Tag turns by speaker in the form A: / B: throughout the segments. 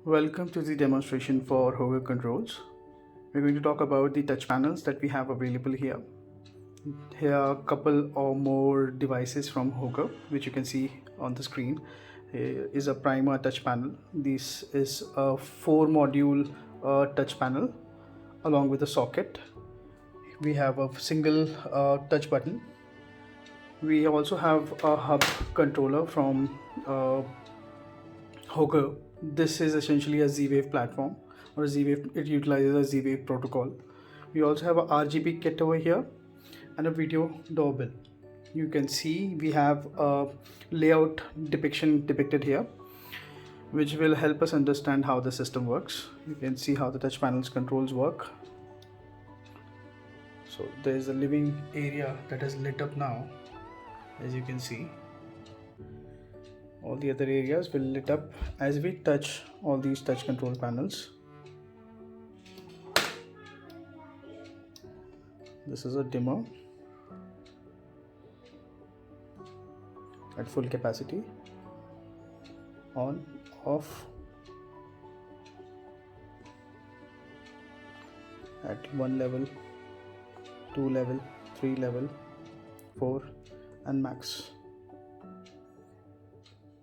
A: Welcome to the demonstration for Hogar controls. We're going to talk about the touch panels that we have available here. Here are a couple or more devices from Hogar, which you can see on the screen. Here is a primer touch panel. This is a 4 module touch panel along with a socket. We have a single touch button. We also have a hub controller from Hogar. This is essentially a Z-Wave platform or a Z-Wave. It utilizes a Z-Wave protocol. We also have a RGB kit over here and a video doorbell. You can see we have a layout depiction depicted here, which will help us understand how the system works. You can see how the touch panel's controls work. So there is a living area that is lit up now, as you can see. All the other areas will lit up as we touch all these touch control panels. This is a dimmer at full capacity, on, off, at 1 level, 2 level, 3 level, 4 and max.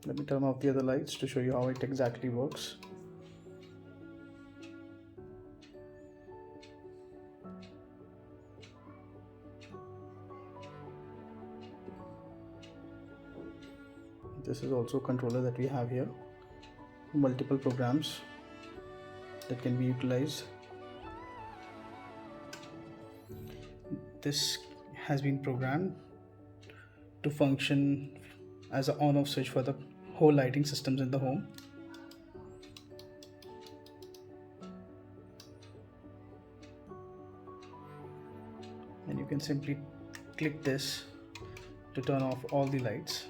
A: Let me turn off the other lights to show you how it exactly works. This is also a controller that we have here. Multiple programs that can be utilized. This has been programmed to function as an on-off switch for the whole lighting systems in the home. And you can simply click this to turn off all the lights.